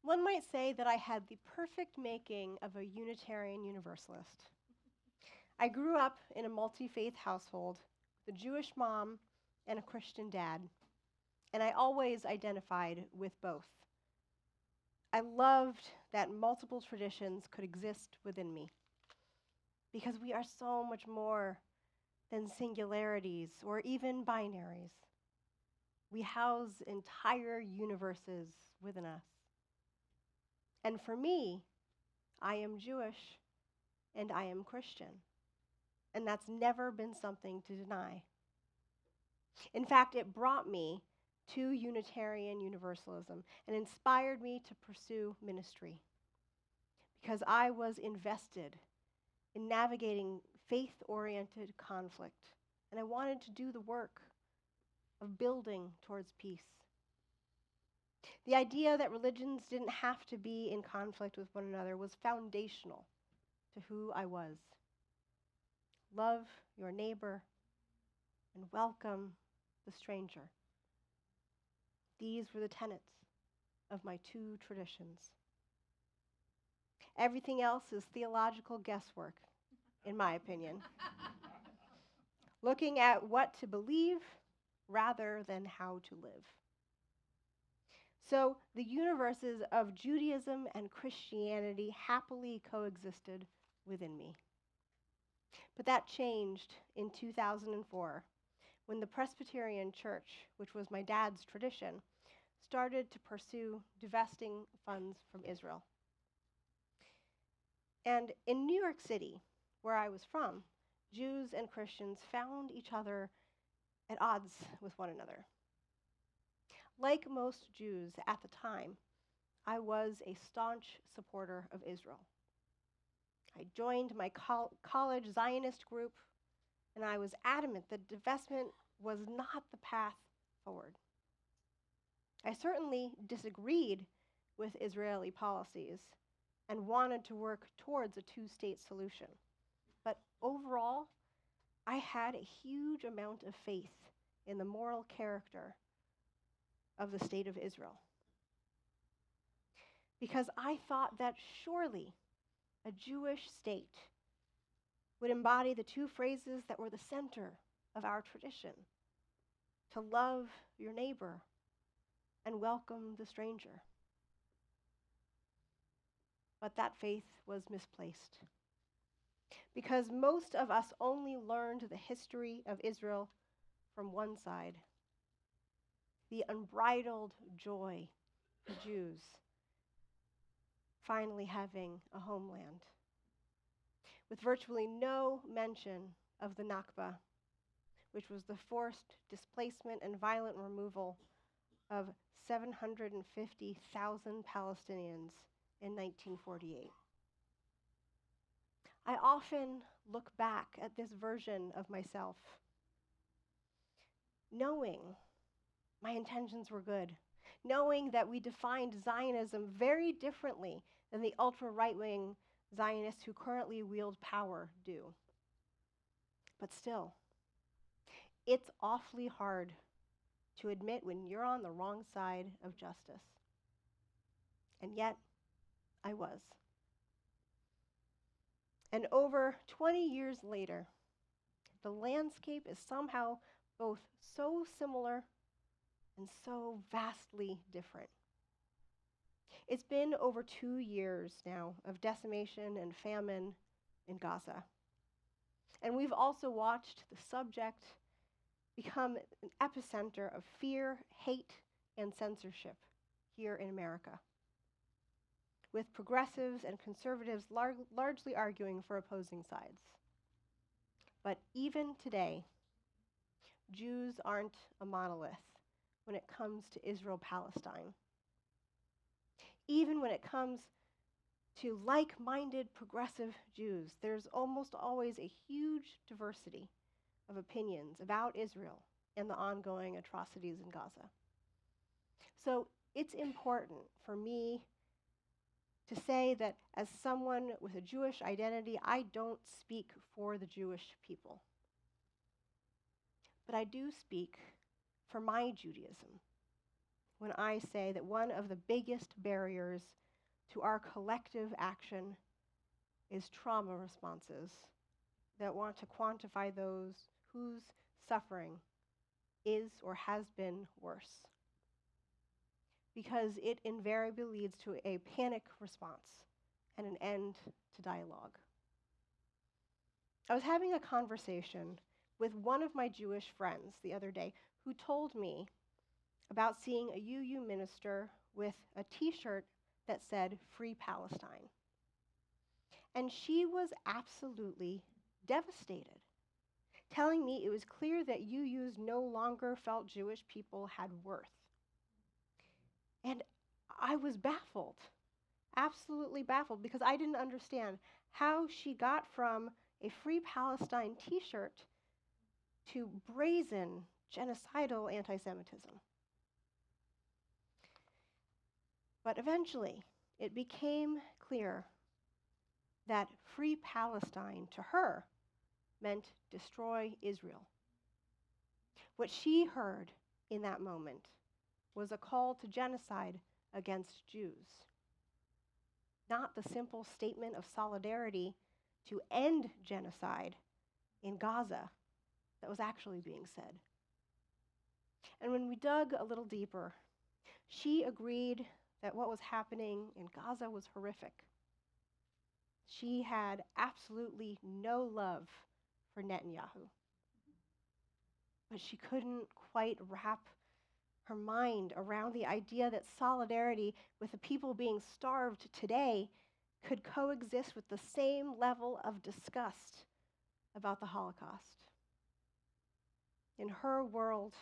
One might say that I had the perfect making of a Unitarian Universalist. I grew up in a multi-faith household with a Jewish mom and a Christian dad, and I always identified with both. I loved that multiple traditions could exist within me, because we are so much more than singularities or even binaries. We house entire universes within us. And for me, I am Jewish and I am Christian. And that's never been something to deny. In fact, it brought me to Unitarian Universalism and inspired me to pursue ministry because I was invested in navigating faith-oriented conflict, and I wanted to do the work of building towards peace. The idea that religions didn't have to be in conflict with one another was foundational to who I was. Love your neighbor and welcome the stranger. These were the tenets of my two traditions. Everything else is theological guesswork, in my opinion. Looking at what to believe rather than how to live. So the universes of Judaism and Christianity happily coexisted within me. But that changed in 2004 when the Presbyterian Church, which was my dad's tradition, started to pursue divesting funds from Israel. And in New York City, where I was from, Jews and Christians found each other at odds with one another. Like most Jews at the time, I was a staunch supporter of Israel. I joined my college Zionist group, and I was adamant that divestment was not the path forward. I certainly disagreed with Israeli policies and wanted to work towards a two-state solution. But overall, I had a huge amount of faith in the moral character of the state of Israel. Because I thought that surely a Jewish state would embody the two phrases that were the center of our tradition: to love your neighbor and welcome the stranger. But that faith was misplaced, because most of us only learned the history of Israel from one side: the unbridled joy of Jews finally having a homeland, with virtually no mention of the Nakba, which was the forced displacement and violent removal of 750,000 Palestinians in 1948. I often look back at this version of myself, knowing my intentions were good, knowing that we defined Zionism very differently than the ultra-right-wing Zionists who currently wield power do. But still, it's awfully hard to admit when you're on the wrong side of justice. And yet, I was. And over 20 years later, the landscape is somehow both so similar and so vastly different. It's been over 2 years now of decimation and famine in Gaza. And we've also watched the subject become an epicenter of fear, hate, and censorship here in America, with progressives and conservatives largely arguing for opposing sides. But even today, Jews aren't a monolith when it comes to Israel-Palestine. Even when it comes to like-minded progressive Jews, there's almost always a huge diversity of opinions about Israel and the ongoing atrocities in Gaza. So it's important for me to say that as someone with a Jewish identity, I don't speak for the Jewish people. But I do speak for my Judaism, when I say that one of the biggest barriers to our collective action is trauma responses that want to quantify those whose suffering is or has been worse. Because it invariably leads to a panic response and an end to dialogue. I was having a conversation with one of my Jewish friends the other day who told me about seeing a UU minister with a t-shirt that said Free Palestine. And she was absolutely devastated, telling me it was clear that UUs no longer felt Jewish people had worth. And I was baffled, absolutely baffled, because I didn't understand how she got from a Free Palestine t-shirt to brazen, genocidal anti-Semitism. But eventually, it became clear that Free Palestine to her meant destroy Israel. What she heard in that moment was a call to genocide against Jews, not the simple statement of solidarity to end genocide in Gaza that was actually being said. And when we dug a little deeper, she agreed that what was happening in Gaza was horrific. She had absolutely no love for Netanyahu. But she couldn't quite wrap her mind around the idea that solidarity with the people being starved today could coexist with the same level of disgust about the Holocaust. In her world,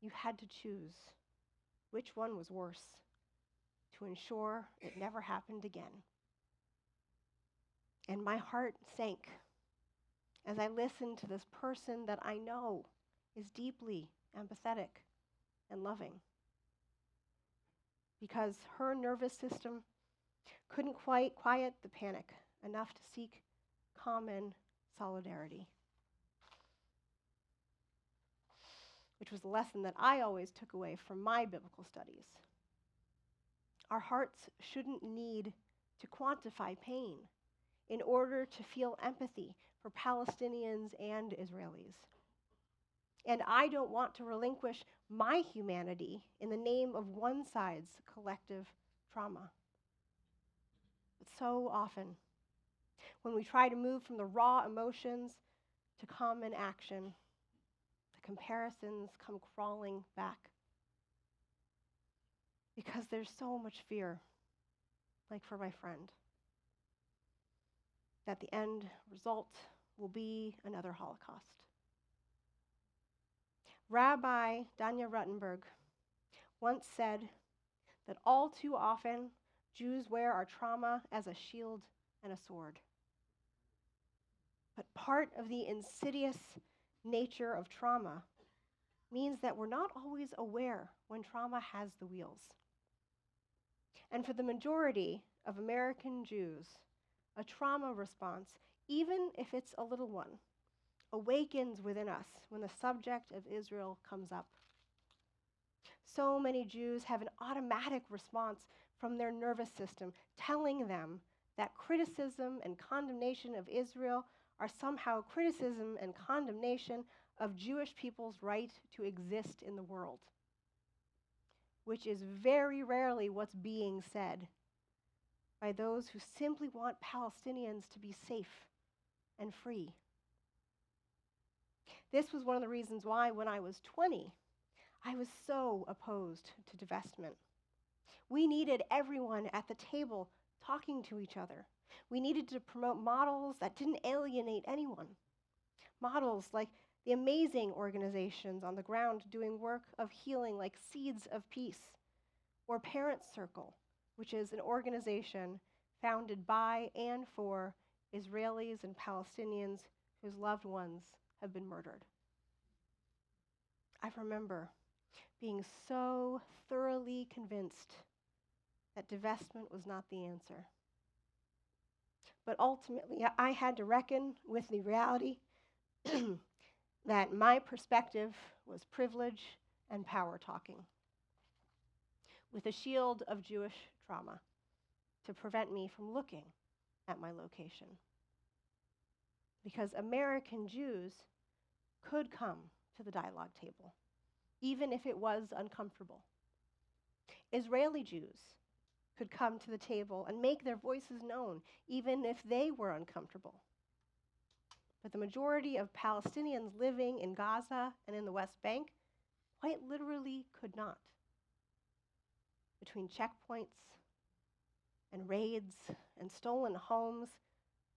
you had to choose which one was worse to ensure it never happened again. And my heart sank as I listened to this person that I know is deeply empathetic and loving, because her nervous system couldn't quite quiet the panic enough to seek common solidarity, which was a lesson that I always took away from my biblical studies. Our hearts shouldn't need to quantify pain in order to feel empathy for Palestinians and Israelis. And I don't want to relinquish my humanity in the name of one side's collective trauma. But so often, when we try to move from the raw emotions to common action, the comparisons come crawling back. Because there's so much fear, like for my friend, that the end result will be another Holocaust. Rabbi Danya Ruttenberg once said that all too often Jews wear our trauma as a shield and a sword. But part of the insidious nature of trauma means that we're not always aware when trauma has the wheels. And for the majority of American Jews, a trauma response, even if it's a little one, awakens within us when the subject of Israel comes up. So many Jews have an automatic response from their nervous system telling them that criticism and condemnation of Israel are somehow criticism and condemnation of Jewish people's right to exist in the world, which is very rarely what's being said by those who simply want Palestinians to be safe and free. This was one of the reasons why, when I was 20, I was so opposed to divestment. We needed everyone at the table talking to each other. We needed to promote models that didn't alienate anyone. Models like the amazing organizations on the ground doing work of healing like Seeds of Peace, or Parents Circle, which is an organization founded by and for Israelis and Palestinians whose loved ones have been murdered. I remember being so thoroughly convinced that divestment was not the answer. But ultimately, I had to reckon with the reality that my perspective was privilege and power talking. with a shield of Jewish trauma to prevent me from looking at my location. Because American Jews could come to the dialogue table, even if it was uncomfortable. Israeli Jews could come to the table and make their voices known, even if they were uncomfortable. But the majority of Palestinians living in Gaza and in the West Bank quite literally could not. Between checkpoints and raids and stolen homes,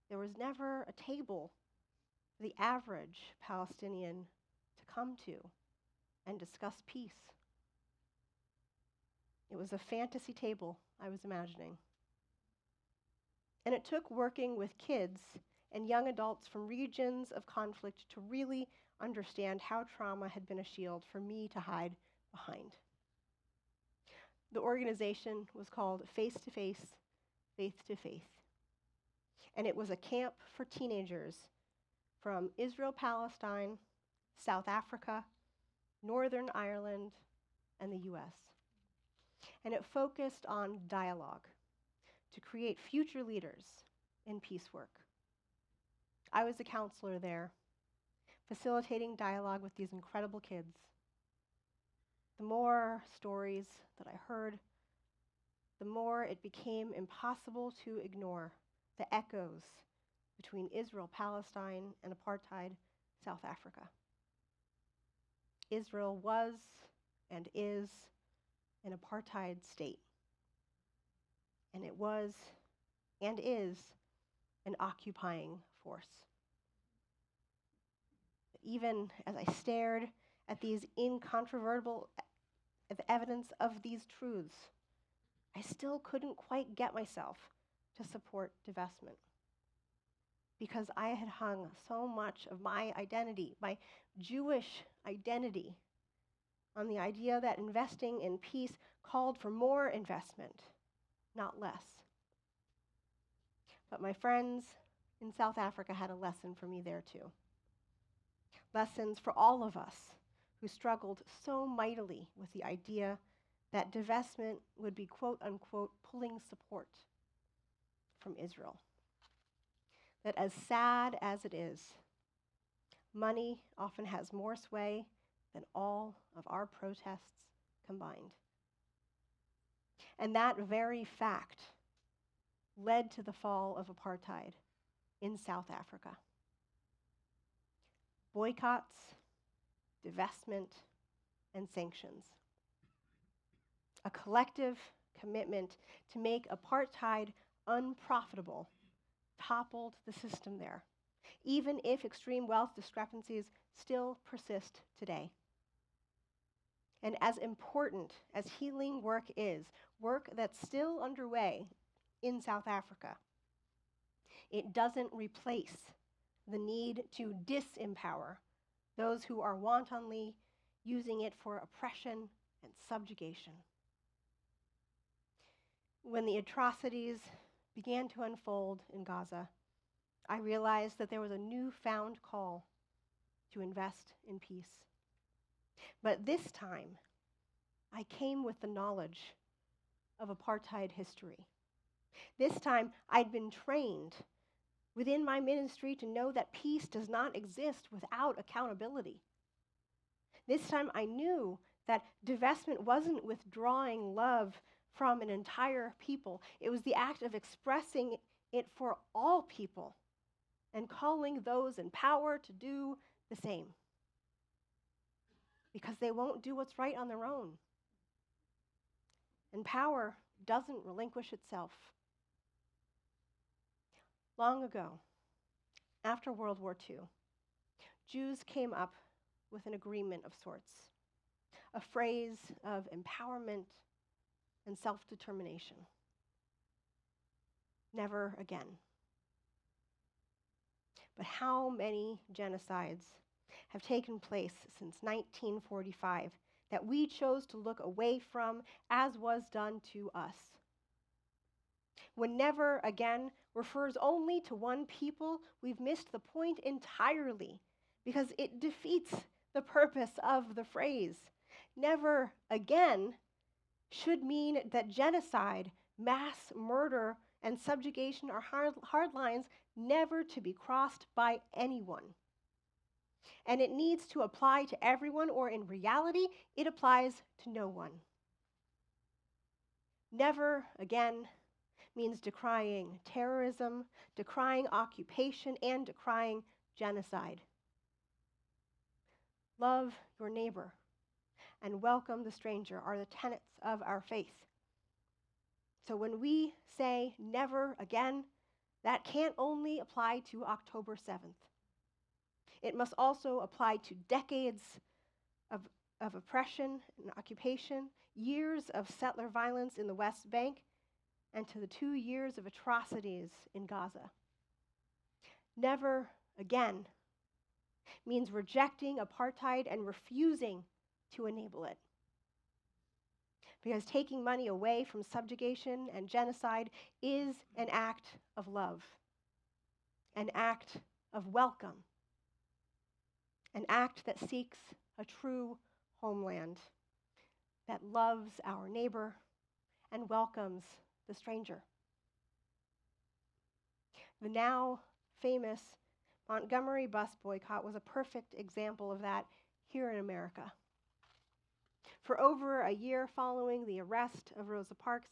there was never a table for the average Palestinian to come to and discuss peace. It was a fantasy table I was imagining. And it took working with kids and young adults from regions of conflict to really understand how trauma had been a shield for me to hide behind. The organization was called Face to Face, Faith to Faith. And it was a camp for teenagers from Israel, Palestine, South Africa, Northern Ireland, and the US. And it focused on dialogue to create future leaders in peace work. I was a counselor there, facilitating dialogue with these incredible kids. The more stories that I heard, the more it became impossible to ignore the echoes between Israel, Palestine, and apartheid South Africa. Israel was and is an apartheid state. And it was and is an occupying force. Even as I stared at these incontrovertible evidence of these truths, I still couldn't quite get myself to support divestment. Because I had hung so much of my identity, my Jewish identity, on the idea that investing in peace called for more investment, not less. But my friends in South Africa had a lesson for me there too. Lessons for all of us who struggled so mightily with the idea that divestment would be quote unquote pulling support from Israel. That as sad as it is, money often has more sway than all of our protests combined. And that very fact led to the fall of apartheid in South Africa. Boycotts, divestment, and sanctions. A collective commitment to make apartheid unprofitable toppled the system there, even if extreme wealth discrepancies still persist today. And as important as healing work is, work that's still underway in South Africa, it doesn't replace the need to disempower those who are wantonly using it for oppression and subjugation. When the atrocities began to unfold in Gaza, I realized that there was a newfound call to invest in peace. But this time, I came with the knowledge of apartheid history. This time, I'd been trained within my ministry to know that peace does not exist without accountability. This time, I knew that divestment wasn't withdrawing love from an entire people. It was the act of expressing it for all people and calling those in power to do the same. Because they won't do what's right on their own. And power doesn't relinquish itself. Long ago, after World War II, Jews came up with an agreement of sorts, a phrase of empowerment and self-determination. Never again. But how many genocides have taken place since 1945 that we chose to look away from, as was done to us? When never again refers only to one people, we've missed the point entirely because it defeats the purpose of the phrase. Never again should mean that genocide, mass murder, and subjugation are hard lines never to be crossed by anyone. And it needs to apply to everyone, or in reality, it applies to no one. Never again means decrying terrorism, decrying occupation, and decrying genocide. Love your neighbor and welcome the stranger are the tenets of our faith. So when we say never again, that can't only apply to October 7th. It must also apply to decades of oppression and occupation, years of settler violence in the West Bank, and to the 2 years of atrocities in Gaza. Never again means rejecting apartheid and refusing to enable it. Because taking money away from subjugation and genocide is an act of love, an act of welcome, an act that seeks a true homeland, that loves our neighbor and welcomes the stranger. The now famous Montgomery bus boycott was a perfect example of that here in America. For over a year following the arrest of Rosa Parks,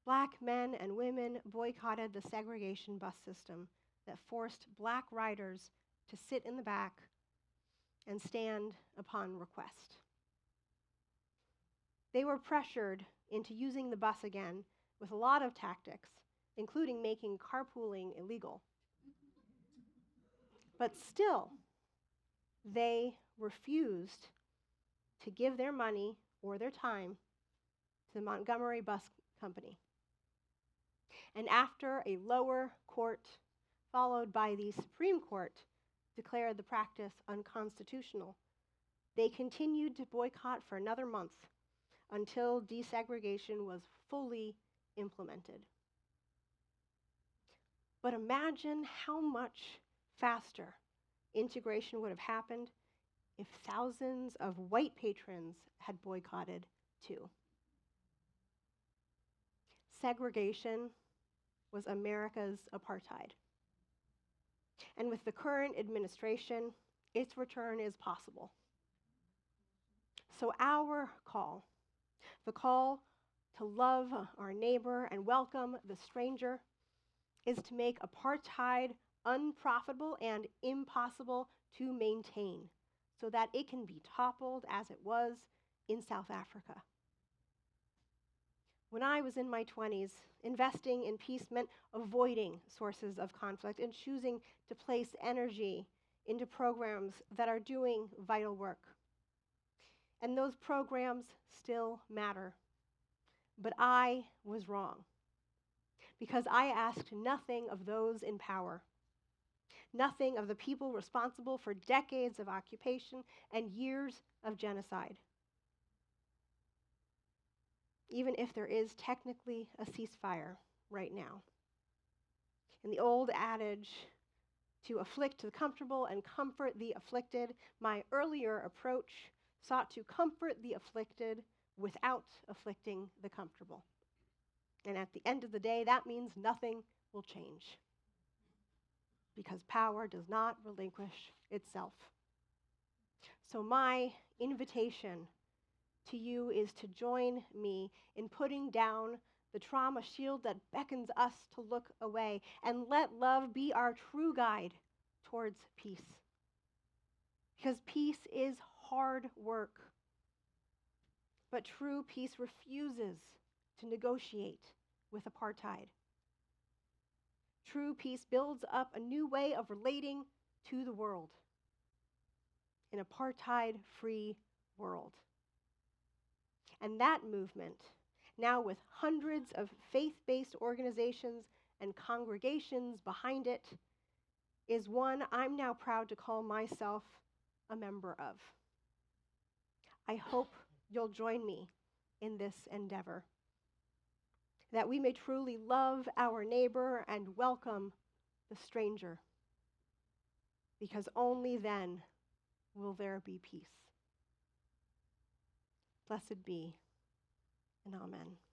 Black men and women boycotted the segregation bus system that forced Black riders to sit in the back and stand upon request. They were pressured into using the bus again with a lot of tactics, including making carpooling illegal. But still, they refused to give their money or their time to the Montgomery Bus Company. And after a lower court, followed by the Supreme Court, declared the practice unconstitutional, they continued to boycott for another month until desegregation was fully implemented. But imagine how much faster integration would have happened if thousands of white patrons had boycotted too. Segregation was America's apartheid. And with the current administration, its return is possible. So our call, the call to love our neighbor and welcome the stranger, is to make apartheid unprofitable and impossible to maintain so that it can be toppled as it was in South Africa. When I was in my 20s, investing in peace meant avoiding sources of conflict and choosing to place energy into programs that are doing vital work. And those programs still matter. But I was wrong, because I asked nothing of those in power, nothing of the people responsible for decades of occupation and years of genocide. Even if there is technically a ceasefire right now. And the old adage, to afflict the comfortable and comfort the afflicted, my earlier approach sought to comfort the afflicted without afflicting the comfortable. And at the end of the day, that means nothing will change, because power does not relinquish itself. So my invitation to you is to join me in putting down the trauma shield that beckons us to look away, and let love be our true guide towards peace. Because peace is hard work, but true peace refuses to negotiate with apartheid. True peace builds up a new way of relating to the world, an apartheid-free world. And that movement, now with hundreds of faith-based organizations and congregations behind it, is one I'm now proud to call myself a member of. I hope you'll join me in this endeavor, that we may truly love our neighbor and welcome the stranger, because only then will there be peace. Blessed be and amen.